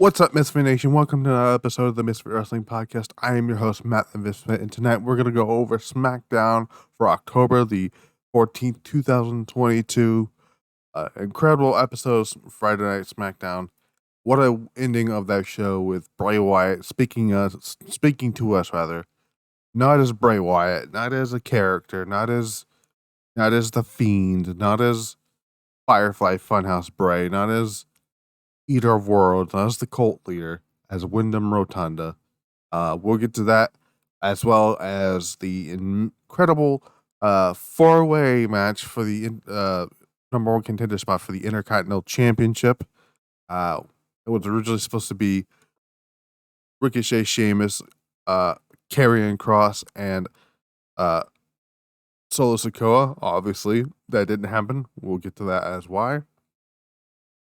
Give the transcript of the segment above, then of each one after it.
What's up, Misfit Nation? Welcome to another episode of the Misfit Wrestling Podcast. I am your host, Matt the Misfit, and tonight we're going to go over SmackDown for October the 14th, 2022. Incredible episodes, Friday Night SmackDown. What a ending of that show with Bray Wyatt speaking to us, not as Bray Wyatt, not as a character, not as the Fiend, not as Firefly Funhouse Bray, not as Eater of Worlds, as the cult leader, as Wyndham Rotunda. We'll get to that, as well as the incredible four-way match for the number one contender spot for the Intercontinental Championship. It was originally supposed to be Ricochet, Sheamus, Karrion Kross, and Solo Sikoa. Obviously, that didn't happen. We'll get to that as why.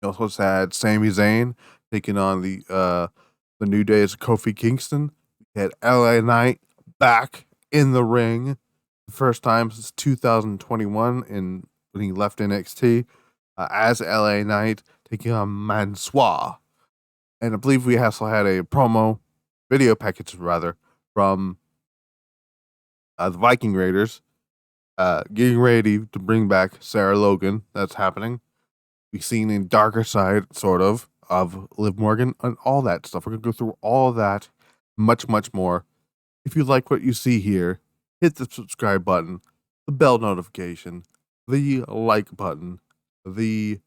We also had Sami Zayn taking on the New Day's Kofi Kingston. We had LA Knight back in the ring, the first time since 2021 when he left NXT as LA Knight taking on Mansoor. And I believe we also had a video package from the Viking Raiders getting ready to bring back Sarah Logan. That's happening. We've seen a darker side, sort of Liv Morgan and all that stuff. We're going to go through all of that, much, much more. If you like what you see here, hit the subscribe button, the bell notification, the like button, the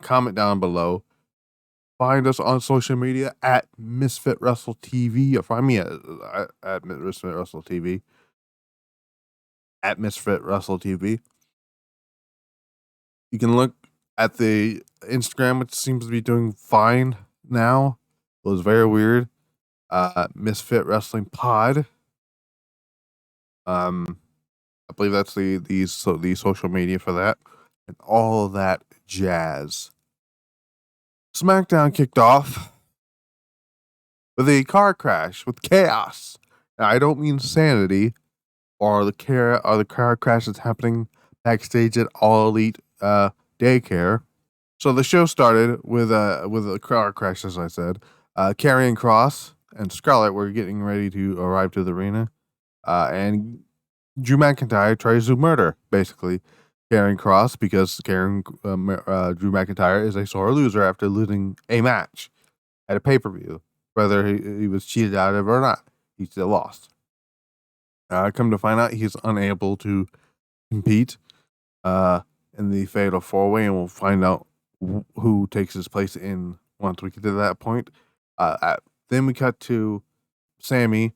comment down below. Find us on social media at Misfit Wrestle TV, or find me at Misfit Wrestle TV. At Misfit Wrestle TV. You can look at the Instagram, which seems to be doing fine now. It was very weird. Misfit Wrestling Pod. I believe that's the social media for that, and all of that jazz. SmackDown kicked off with a car crash with chaos. Now, I don't mean sanity or the car crash that's happening backstage at All Elite Daycare. So the show started with a car crash, as I said. Karrion Kross and Scarlett were getting ready to arrive to the arena, and Drew McIntyre tries to murder basically Karrion Kross because Drew McIntyre is a sore loser after losing a match at a pay-per-view. Whether he was cheated out of it or not, he still lost. Come to find out, he's unable to compete in the Fatal 4-Way, and we'll find out who takes his place once we get to that point. Then we cut to Sammy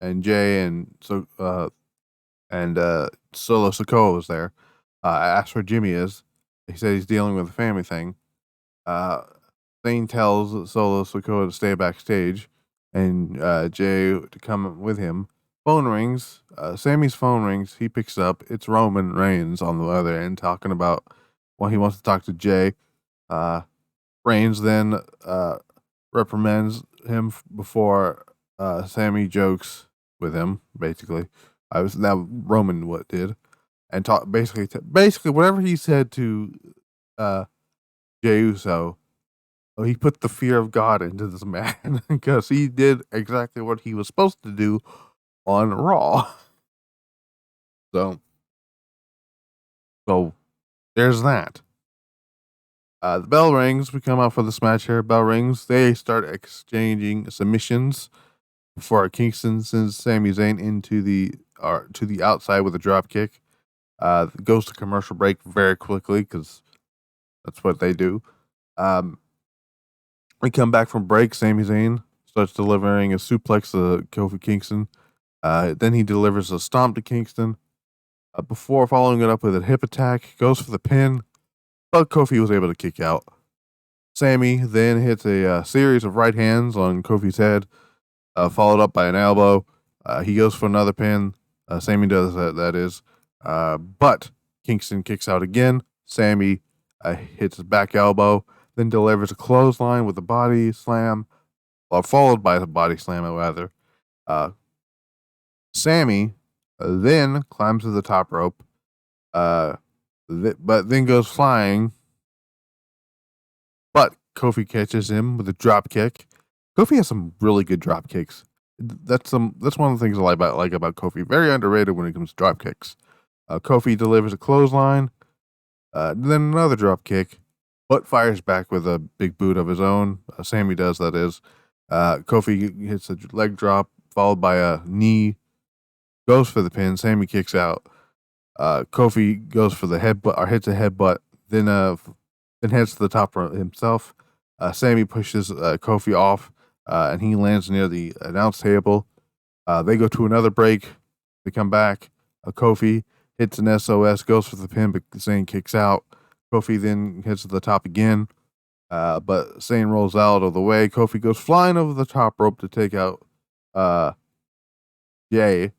and Jay and Solo Sikoa was there. I asked where Jimmy is. He said he's dealing with a family thing. Zane tells Solo Sikoa to stay backstage and Jay to come with him. Phone rings. Sammy's phone rings. He picks up. It's Roman Reigns on the other end talking about he wants to talk to Jay. Reigns then reprimands him before Sammy jokes with him. Basically, Roman did, and talk basically whatever he said to Jey Uso. He put the fear of God into this man because he did exactly what he was supposed to do on Raw. So there's that. The bell rings. We come out for this match here. Bell rings. They start exchanging submissions before Kingston sends Sami Zayn to the outside with a drop kick. Goes to commercial break very quickly because that's what they do. We come back from break. Sami Zayn starts delivering a suplex to Kofi Kingston. Then he delivers a stomp to Kingston before following it up with a hip attack. Goes for the pin, but Kofi was able to kick out. Sammy then hits a series of right hands on Kofi's head, followed up by an elbow. He goes for another pin. Sammy does that is. But Kingston kicks out again. Sammy hits his back elbow, then delivers a clothesline with a body slam, followed by a body slam, rather. Sammy then climbs to the top rope, but then goes flying. But Kofi catches him with a drop kick. Kofi has some really good drop kicks. That's one of the things I like about Kofi. Very underrated when it comes to drop kicks. Kofi delivers a clothesline, then another drop kick, but fires back with a big boot of his own. Sammy does, that is. Kofi hits a leg drop, followed by a knee, goes for the pin. Sammy kicks out. Kofi goes for the headbutt, or hits a headbutt, then heads to the top rope himself. Sammy pushes Kofi off, and he lands near the announce table. They go to another break. They come back. Kofi hits an SOS, goes for the pin, but Zayn kicks out. Kofi then hits to the top again, but Zayn rolls out of the way. Kofi goes flying over the top rope to take out Jay.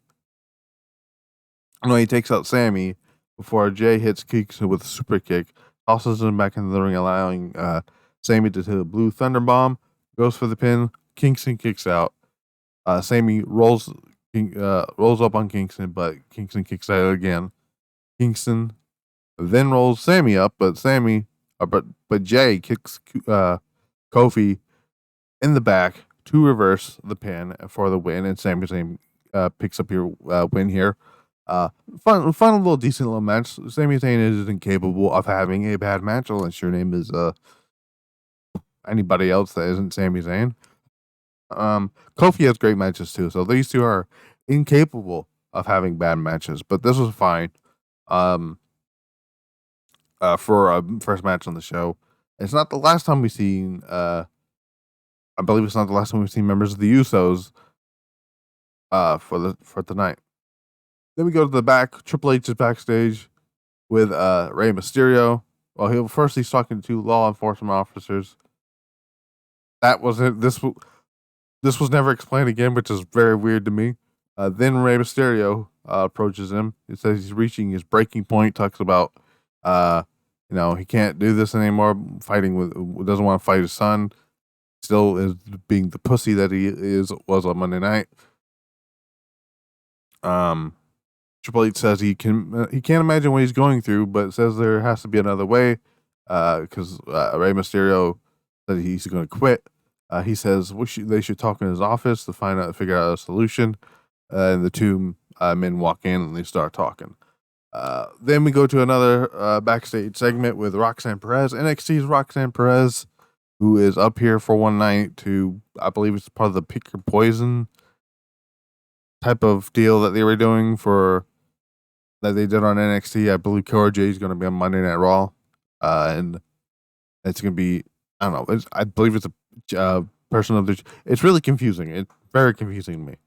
No, he takes out Sammy before Jay hits Kingston with a super kick, tosses him back into the ring, allowing Sammy to hit a blue thunder bomb, goes for the pin. Kingston kicks out. Sammy rolls up on Kingston, but Kingston kicks out again. Kingston then rolls Sammy up, but Jay kicks Kofi in the back to reverse the pin for the win, and Sami Zayn picks up your win here. Fun little decent little match. Sami Zayn isn't capable of having a bad match unless your name is anybody else that isn't Sami Zayn. Kofi has great matches too, so these two are incapable of having bad matches, but this was fine. For a first match on the show. It's not the last time we've seen I believe it's not the last time we've seen members of the Usos for tonight. Then we go to the back. Triple H is backstage with Rey Mysterio. Well, he's talking to law enforcement officers. That wasn't this was never explained again, which is very weird to me. Then Rey Mysterio approaches him. He says he's reaching his breaking point. Talks about he can't do this anymore. Doesn't want to fight his son. Still is being the pussy that he was on Monday night. Triple H says he can't imagine what he's going through, but says there has to be another way. Because Rey Mysterio said he's going to quit. He says they should talk in his office to figure out a solution. And the two men walk in and they start talking. Then we go to another backstage segment with Roxanne Perez, NXT's Roxanne Perez, who is up here for one night to, I believe it's part of the Pick Your Poison type of deal that they were doing that they did on NXT. I believe Cora Jade is going to be on Monday Night Raw, and it's going to be, I don't know, I believe it's a person of the, it's really confusing. It's very confusing to me.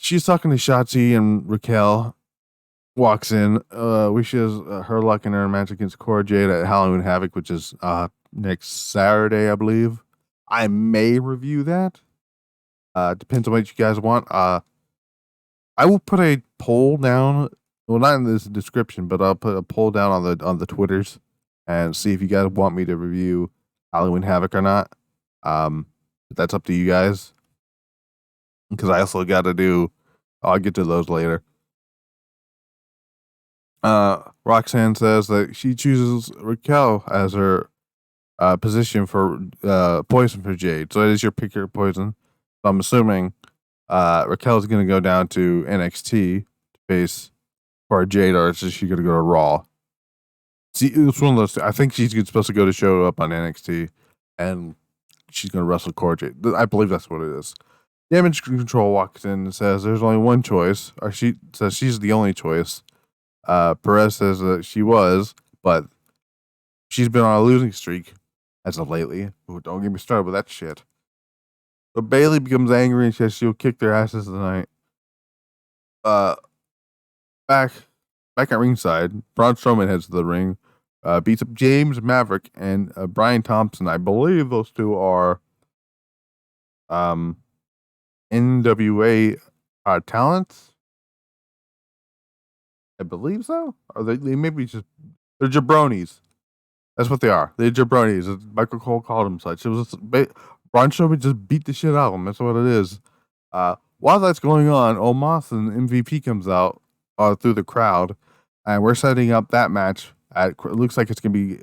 She's talking to Shotzi, and Raquel walks in, wishes her luck in her match against Cora Jade at Halloween Havoc, which is next Saturday, I believe. I may review that. Depends on what you guys want. I will put a poll down. Well, not in this description, but I'll put a poll down on the Twitters and see if you guys want me to review Halloween Havoc or not. But that's up to you guys. Because I also got to do. I'll get to those later. Roxanne says that she chooses Raquel as her position for poison for Jade. So it is your pick your poison. So I'm assuming Raquel is going to go down to NXT to face for Jade, or is she going to go to Raw? See, it's one of those. I think she's supposed to show up on NXT, and she's going to wrestle Cora Jade. I believe that's what it is. Damage Control walks in and says there's only one choice, or she says she's the only choice. Perez says that she was, but she's been on a losing streak as of lately. Ooh, don't get me started with that shit. But Bayley becomes angry and says she'll kick their asses tonight. Back at ringside, Braun Strowman heads to the ring, beats up James Maverick and Brian Thompson. I believe those two are NWA talents. I believe so. Or they maybe just they're jabronis. That's what they are. They're jabronis. Michael Cole called them such. It was Braun Strowman just beat the shit out of them. That's what it is. While that's going on, Omos and MVP comes out through the crowd, and we're setting up that match. It looks like it's gonna be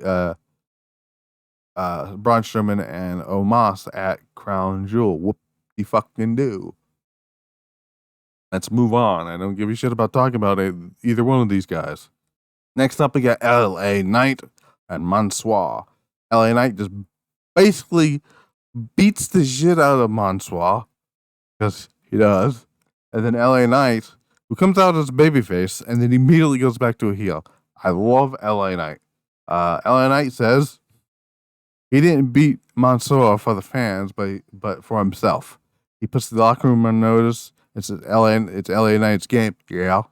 Braun Strowman and Omos at Crown Jewel. Whoop de fucking do. Let's move on. I don't give a shit about talking about either one of these guys. Next up, we got LA Knight and Mansoor. LA Knight just basically beats the shit out of Mansoor, because he does. And then LA Knight, who comes out as a babyface and then immediately goes back to a heel. I love LA Knight. LA Knight says he didn't beat Mansoor for the fans, but for himself. He puts the locker room on notice. It's LA Knight's game. Yeah.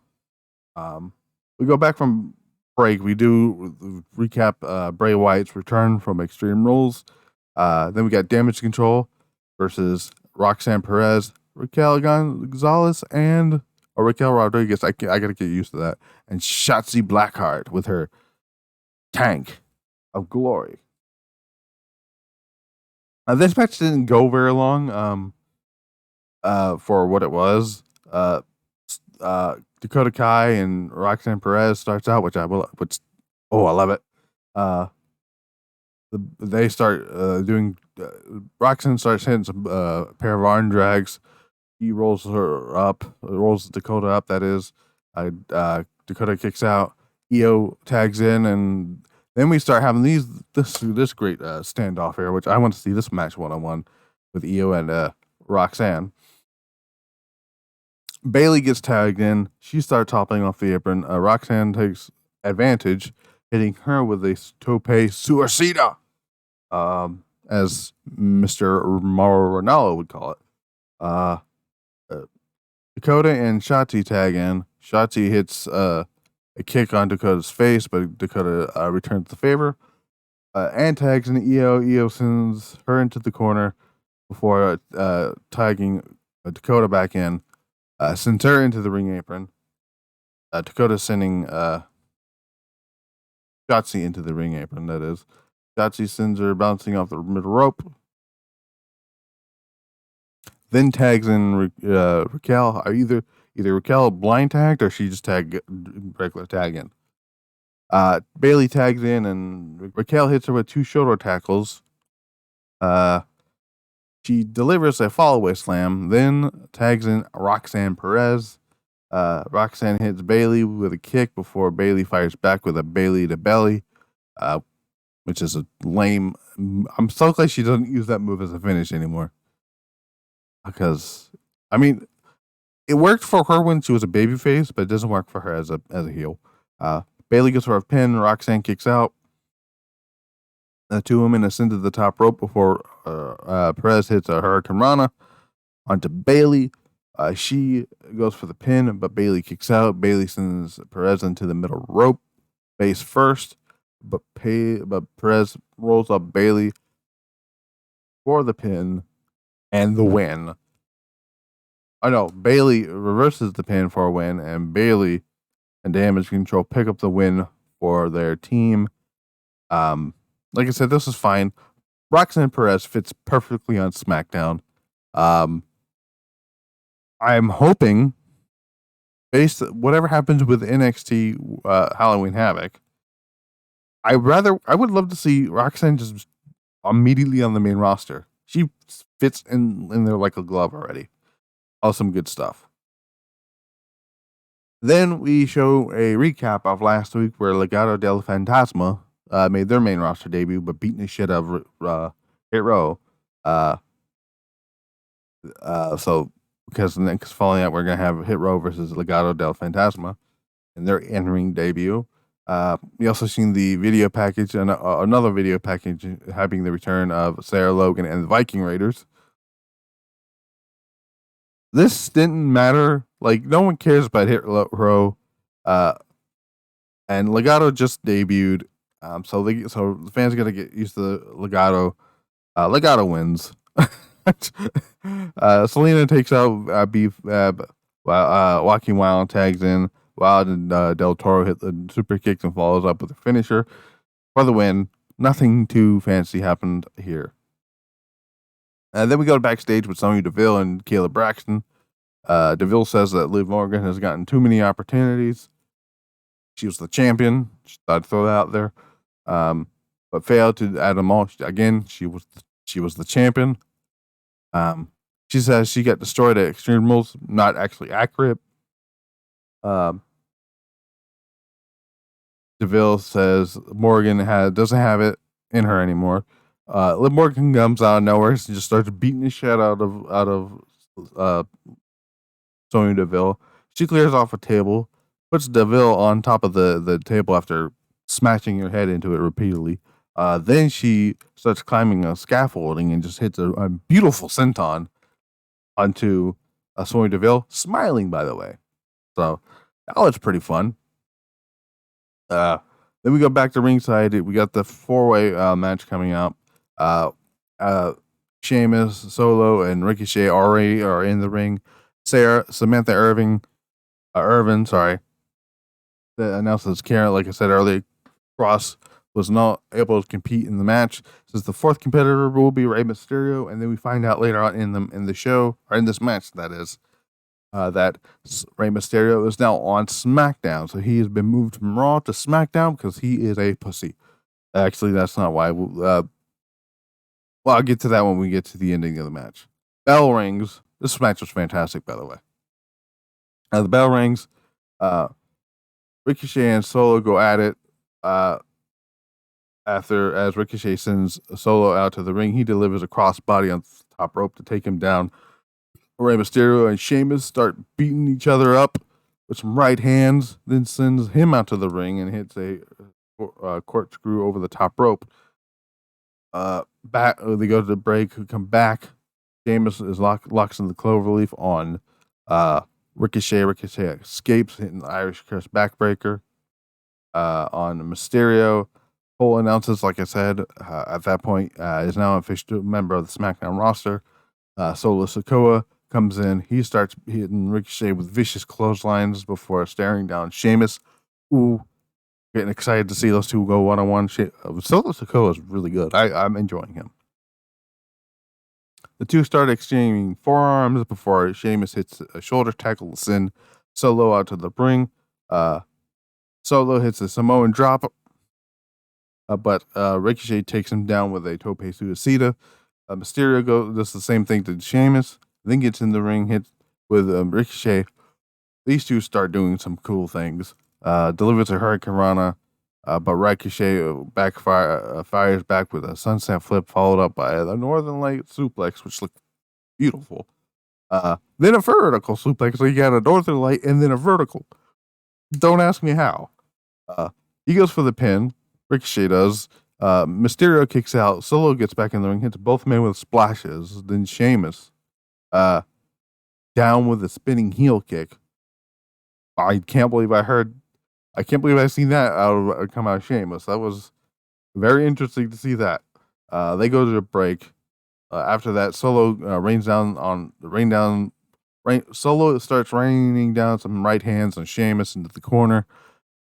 We go back from break. We do recap Bray Wyatt's return from Extreme Rules. Then we got Damage Control versus Roxanne Perez, Raquel Gonzalez, and Raquel Rodriguez. I gotta get used to that. And Shotzi Blackheart with her tank of glory. This match didn't go very long. For what it was. Dakota Kai and Roxanne Perez starts out, I love it. They start doing. Roxanne starts hitting some pair of arm drags. He rolls Dakota up. That is, Dakota kicks out. Io tags in, and then we start having this great standoff here, which I want to see this match 1-on-1 with Io and Roxanne. Bayley gets tagged in. She starts hopping off the apron. Roxanne takes advantage, hitting her with a tope suicida, as Mr. Mauro Ranallo would call it. Dakota and Shotzi tag in. Shotzi hits a kick on Dakota's face, but Dakota returns the favor and tags in Io. Io sends her into the corner before tagging Dakota back in. Sends her into the ring apron. Dakota sending Shotzi into the ring apron, that is. Shotzi sends her bouncing off the middle rope. Then tags in Raquel. Either Raquel blind tagged or she just tagged regular tag in. Bayley tags in and Raquel hits her with 2 shoulder tackles. She delivers a fallaway slam, then tags in Roxanne Perez. Roxanne hits Bayley with a kick before Bayley fires back with a Bayley to belly, which is a lame. I'm so glad she doesn't use that move as a finish anymore. Because, I mean, it worked for her when she was a babyface, but it doesn't work for her as a heel. Bayley gets her a pin. Roxanne kicks out. The 2 women ascend to the top rope before Perez hits a Hurricane Rana onto Bayley. She goes for the pin, but Bayley kicks out. Bayley sends Perez into the middle rope, face first, but Perez rolls up Bayley for the pin and the win. Bayley reverses the pin for a win, and Bayley and Damage Control pick up the win for their team. Like I said, this is fine. Roxanne Perez fits perfectly on SmackDown. I'm hoping, whatever happens with NXT Halloween Havoc, I would love to see Roxanne just immediately on the main roster. She fits in there like a glove already. Awesome, good stuff. Then we show a recap of last week where Legado del Fantasma made their main roster debut, but beating the shit out of Hit Row. So because following that, we're gonna have Hit Row versus Legado del Fantasma in their in-ring debut. We also seen the video package and another video package having the return of Sarah Logan and the Viking Raiders. This didn't matter. Like, no one cares about Hit Row. And Legado just debuted. So the fans got to get used to Legado. Legado wins. Selena takes out Beef. Joaquin Wilde tags in. Wilde and Del Toro hit the super kicks and follows up with a finisher for the win. Nothing too fancy happened here. And then we go backstage with Sonya Deville and Kayla Braxton. Deville says that Liv Morgan has gotten too many opportunities. She was the champion. Just thought I'd throw that out there. but failed to add them all. Again, she was the champion. She says she got destroyed at Extreme Rules. Not actually accurate. DeVille says Morgan doesn't have it in her anymore. Liv Morgan comes out of nowhere and just starts beating the shit out of Sonya Deville. She clears off a table, puts Deville on top of the table after smashing her head into it repeatedly. Then she starts climbing a scaffolding and just hits a beautiful senton onto Sonya Deville, smiling, by the way. So that was pretty fun. Then we go back to ringside. We got the 4-way match coming out. Sheamus, Solo, and Ricochet already are in the ring. Samantha Irvin, that announces Karen. Like I said earlier, Cross was not able to compete in the match. Says the fourth competitor will be Rey Mysterio, and then we find out later on in the show, or in this match, that is, that Rey Mysterio is now on SmackDown. So he has been moved from Raw to SmackDown because he is a pussy. Actually, that's not why. Well, I'll get to that when we get to the ending of the match. Bell rings. This match was fantastic, by the way. The bell rings. Ricochet and Solo go at it. As Ricochet sends Solo out to the ring, he delivers a crossbody on the top rope to take him down. Rey Mysterio and Sheamus start beating each other up with some right hands, then sends him out to the ring and hits a corkscrew over the top rope. They go to the break, come back. Sheamus is locks in the cloverleaf on Ricochet. Ricochet escapes, hitting the Irish Curse backbreaker on Mysterio. Cole announces, like I said, at that point, is now an official member of the SmackDown roster. Solo Sikoa comes in. He starts hitting Ricochet with vicious clotheslines before staring down Sheamus. Ooh, getting excited to see those two go one-on-one. Solo Sikoa is really good. I'm enjoying him. The two start exchanging forearms before Sheamus hits a shoulder tackle to send Solo out to the ring. Solo hits a Samoan drop, but Ricochet takes him down with a tope suicida. Mysterio does the same thing to Sheamus, then gets in the ring, hits with Ricochet. These two start doing some cool things. Delivers a Hurricane Rana, but Ricochet fires back with a sunset flip, followed up by the Northern Light suplex, which looked beautiful. Then a vertical suplex, so you got a Northern Light and then a vertical. Don't ask me how. He goes for the pin. Ricochet does. Mysterio kicks out. Solo gets back in the ring, hits both men with splashes. Then Sheamus down with a spinning heel kick. I can't believe I've seen that come out of Sheamus. That was very interesting to see that. They go to a break. After that, Solo Solo starts raining down some right hands on Sheamus into the corner.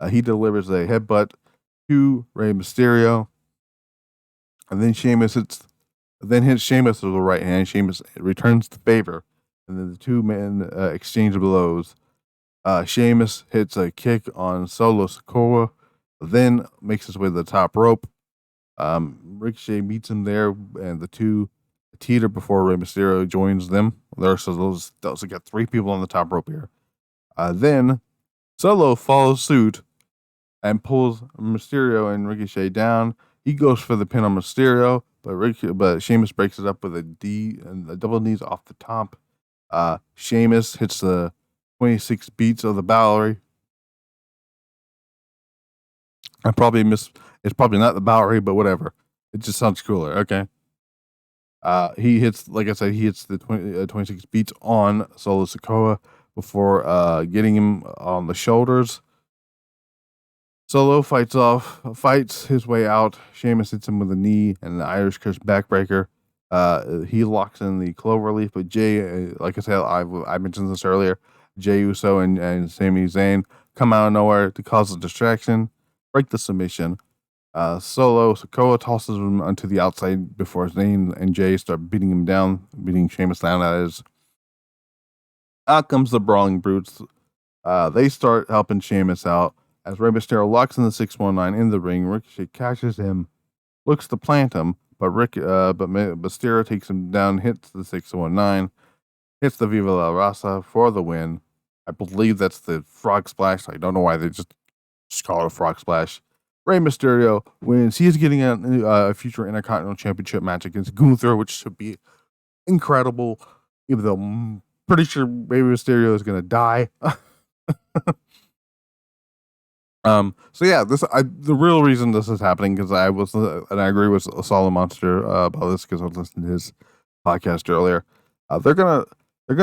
He delivers a headbutt to Rey Mysterio, and then Sheamus hits Sheamus with the right hand. Sheamus returns the favor, and then the two men exchange blows. Sheamus hits a kick on Solo Sikoa, then makes his way to the top rope. Ricochet meets him there, and the two teeter before Rey Mysterio joins them. So those got three people on the top rope here. Then Solo follows suit and pulls Mysterio and Ricochet down. He goes for the pin on Mysterio, but Sheamus breaks it up with a double knees off the top. Sheamus hits the 26 beats of the Bowery. It's probably not the Bowery, but whatever. It just sounds cooler. Okay. He hits the 26 beats on Solo Sikoa before getting him on the shoulders. Solo fights his way out. Sheamus hits him with a knee and the Irish Curse backbreaker. He locks in the cloverleaf, but Jay, like I said, I mentioned this earlier, Jey Uso and Sami Zayn come out of nowhere to cause a distraction, break the submission. Solo Sikoa tosses him onto the outside before Zayn and Jay start beating Sheamus down. That is. Out comes the Brawling Brutes. They start helping Sheamus out as Rey Mysterio locks in the 619 in the ring. Ricochet catches him looks to plant him, but Mysterio takes him down, hits the 619, hits the Viva La Raza for the win. I believe that's the frog splash. I don't know why they just call it a frog splash. Rey Mysterio wins. He is getting a future Intercontinental Championship match against Gunther, which should be incredible. Even though I'm pretty sure Rey Mysterio is going to die. So yeah, the real reason this is happening because I agree with Solid Monster about this because I was listening to his podcast earlier. They're gonna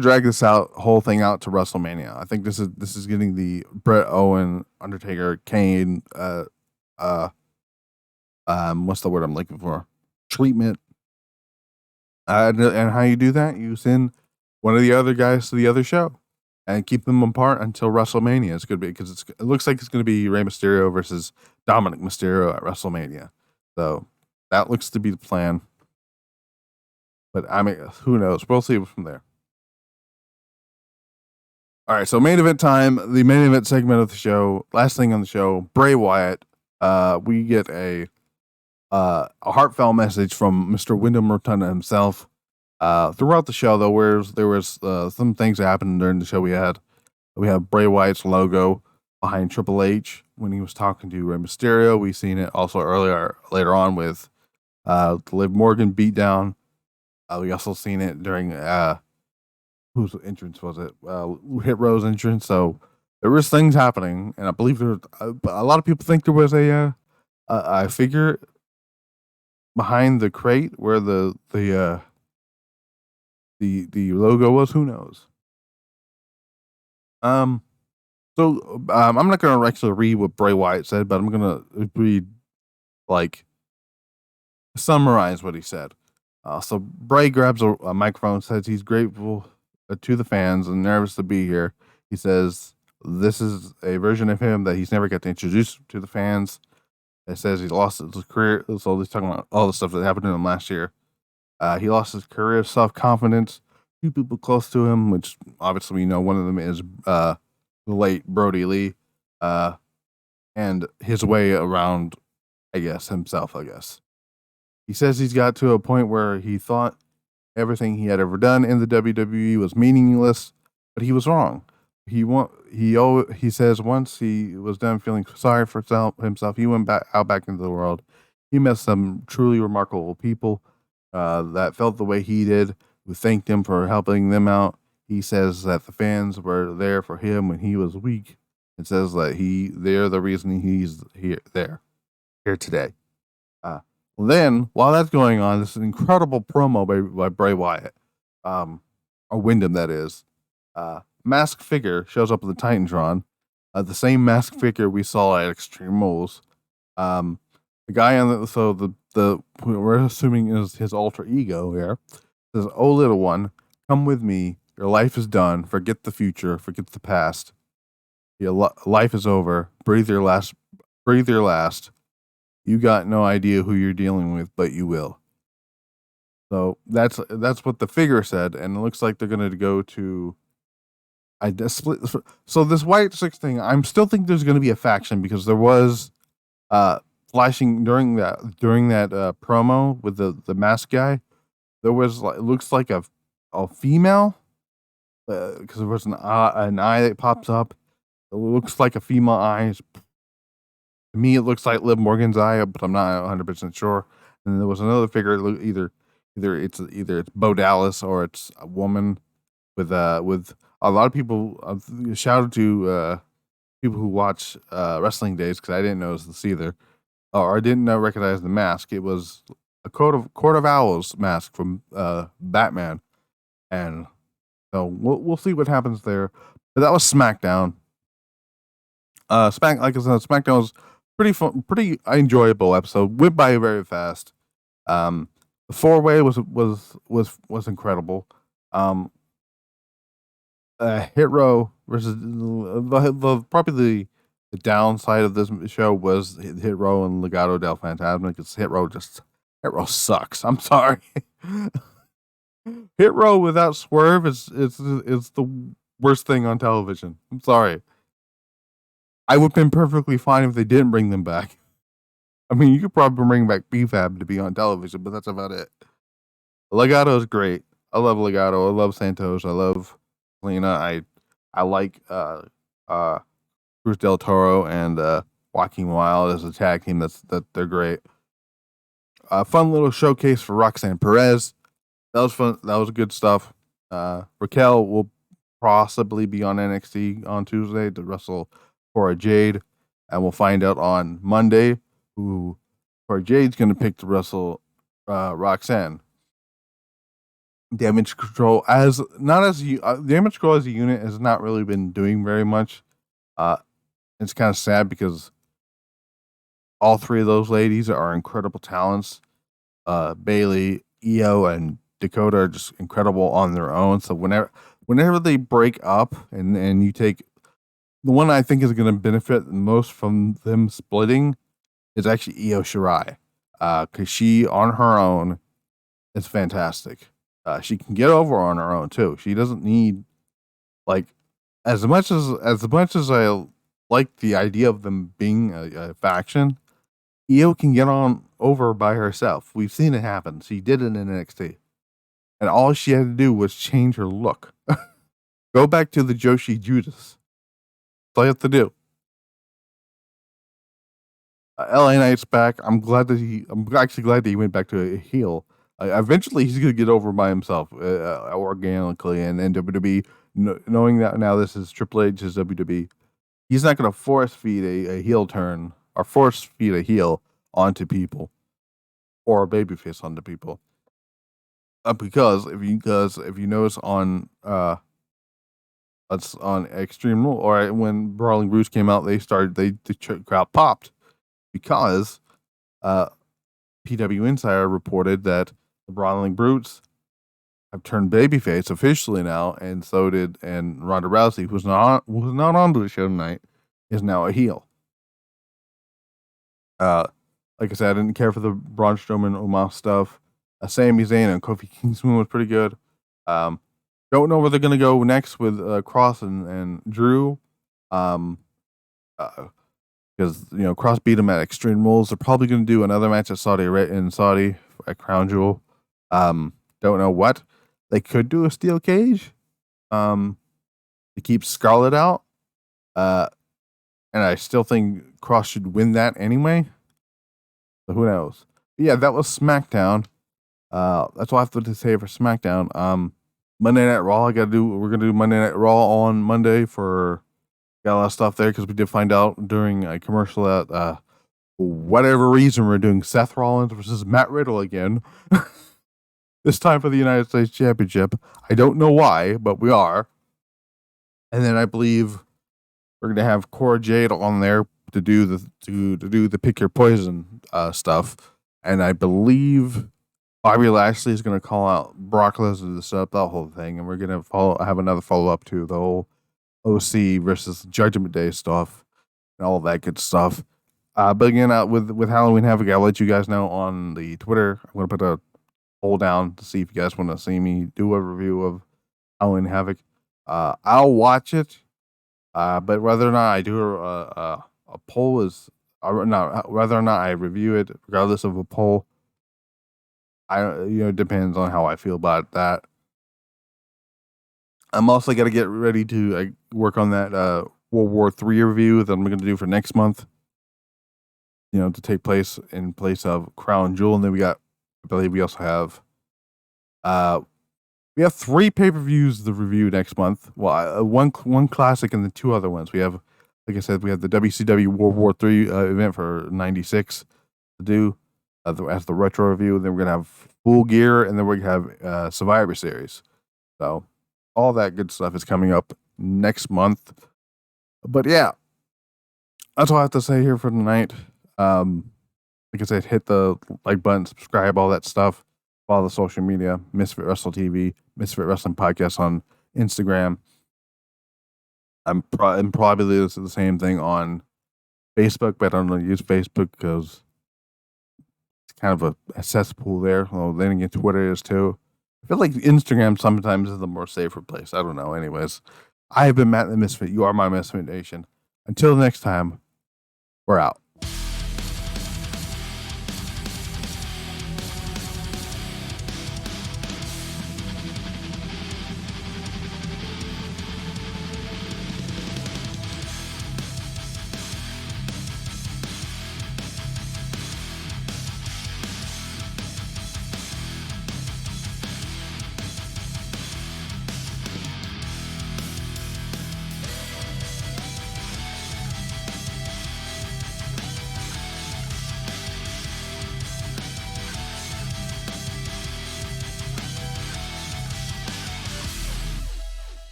drag this whole thing out to WrestleMania. I think this is getting the Bret Owen, Undertaker, Kane, what's the word I'm looking for? Treatment. And how you do that? You send one of the other guys to the other show and keep them apart until WrestleMania. It's going to be because it looks like it's going to be Rey Mysterio versus Dominic Mysterio at WrestleMania. So that looks to be the plan. But I mean, who knows? We'll see from there. All right, so main event time. The main event segment of the show. Last thing on the show, Bray Wyatt. We get a heartfelt message from Mr. Wyndham Rotunda himself. Throughout the show, though, there was some things that happened during the show. We have Bray Wyatt's logo behind Triple H when he was talking to Rey Mysterio. We've seen it also later on with the Liv Morgan beatdown. We also seen it during whose entrance was it? Hit Row's entrance. So there was things happening, and I believe there. A lot of people think there was a figure behind the crate where the logo was. Who knows? So I'm not gonna actually read what Bray Wyatt said, but I'm gonna read summarize what he said. So Bray grabs a microphone, says he's grateful to the fans and nervous to be here. He says this is a version of him that he's never got to introduce to the fans. It says he lost his career. So he's talking about all the stuff that happened to him last year. He lost his career, self-confidence. Two people close to him, which obviously we know one of them is the late Brody Lee, and his way around, himself. He says he's got to a point where he thought everything he had ever done in the WWE was meaningless, but he was wrong. He says once he was done feeling sorry for himself, he went back into the world. He met some truly remarkable people that felt the way he did, who thanked him for helping them out. He says that the fans were there for him when he was weak. It says that they're the reason he's here today. Then, while that's going on, this incredible promo by Bray Wyatt, or Wyndham, that is. Masked figure shows up at the Titantron. The same masked figure we saw at Extreme Rules. The guy on we're assuming is his alter ego here. Says, "Oh, little one, come with me. Your life is done. Forget the future. Forget the past. Your life is over. Breathe your last. Breathe your last. You got no idea who you're dealing with, but you will." So that's what the figure said, and it looks like they're going to go to. So this White Six thing, I'm still think there's going to be a faction because there was flashing during that promo with the mask guy. There was it looks like a female because there was an eye that pops up. It looks like a female eye. To me, it looks like Liv Morgan's eye, but I'm not 100% sure. And then there was another figure, either it's Bo Dallas or it's a woman with a lot of people. Shout out to people who watch Wrestling Days because I didn't notice this either, or I didn't recognize the mask. It was a Court of Owls mask from Batman, and so we'll see what happens there. But that was SmackDown. Like I said, SmackDown was pretty fun, pretty enjoyable episode. Went by very fast. The 4-way was incredible. Hit Row versus probably the downside of this show was Hit Row and Legado Del Fantasma because Hit Row sucks. I'm sorry. Hit Row without Swerve is the worst thing on television. I'm sorry. I would have been perfectly fine if they didn't bring them back. I mean, you could probably bring back BFAB to be on television, but that's about it. Legado is great. I love Legado. I love Santos. I love Lena. I like uh Cruz del Toro and Joaquin Wild as a tag team. That they're great. Fun little showcase for Roxanne Perez. That was fun. That was good stuff. Raquel will possibly be on NXT on Tuesday to wrestle Cora Jade, and we'll find out on Monday who Cora Jade's going to pick to wrestle Roxanne. Damage Control as not as Damage Control as a unit has not really been doing very much. It's kind of sad because all three of those ladies are incredible talents. Bailey, Io, and Dakota are just incredible on their own. So whenever they break up and you take the one I think is going to benefit most from them splitting is actually Io Shirai, because she on her own is fantastic. She can get over on her own too. She doesn't need like as much as I like the idea of them being a faction. Io can get on over by herself. We've seen it happen. She did it in NXT. And all she had to do was change her look. Go back to the Joshi Judas. That's all you have to do. LA Knight's back. I'm actually glad that he went back to a heel. Eventually, he's going to get over by himself organically. And WWE, knowing that now this is Triple H's WWE, he's not going to force feed a heel turn or force feed a heel onto people or a babyface onto people. Because if you notice on Extreme Rule or when Brawling Brutes came out, the crowd popped because PW Insider reported that the Brawling Brutes have turned babyface officially now, and so did Ronda Rousey, who's not on the show tonight, is now a heel. Like I said, I didn't care for the Braun Strowman Omos stuff. Sami Zayn and Kofi Kingston was pretty good. Don't know where they're gonna go next with Cross and Drew. Because Cross beat him at Extreme Rules. They're probably gonna do another match at Saudi at Crown Jewel. Don't know what. They could do a steel cage. To keep Scarlett out. And I still think Cross should win that anyway. So who knows? But yeah, that was SmackDown. That's all I have to say for SmackDown. Monday Night Raw, we're gonna do Monday Night Raw on Monday got a lot of stuff there because we did find out during a commercial that for whatever reason we're doing Seth Rollins versus Matt Riddle again. This time for the United States Championship. I don't know why, but we are. And then I believe we're gonna have Cora Jade on there to do the pick your poison stuff, and I believe Bobby Lashley is going to call out Brock Lesnar to set up that whole thing, and we're going to have another follow up to the whole OC versus Judgment Day stuff and all that good stuff. But again, with Halloween Havoc, I'll let you guys know on the Twitter. I'm going to put a poll down to see if you guys want to see me do a review of Halloween Havoc. I'll watch it, but whether or not I do a poll is, whether or not I review it, regardless of a poll, it depends on how I feel about that. I'm also got to get ready to work on that World War III review that I'm going to do for next month. To take place in place of Crown Jewel, and then I believe we also have, we have 3 pay-per-views to review next month. Well, one classic and the 2 other ones. We have, like I said, we have the WCW World War III event for '96 to do as the retro review. Then we're gonna have Full Gear, and then we're gonna have Survivor Series. So all that good stuff is coming up next month. But yeah, that's all I have to say here for tonight. Like I said, hit the like button, subscribe, all that stuff. Follow the social media, Misfit Wrestle TV, Misfit Wrestling Podcast on Instagram. I'm probably the same thing on Facebook, but I don't use Facebook because it's kind of a cesspool there. Well, then again, Twitter is too. I feel like Instagram sometimes is the more safer place. I don't know. Anyways, I have been Matt the Misfit. You are my Misfit Nation. Until next time, we're out.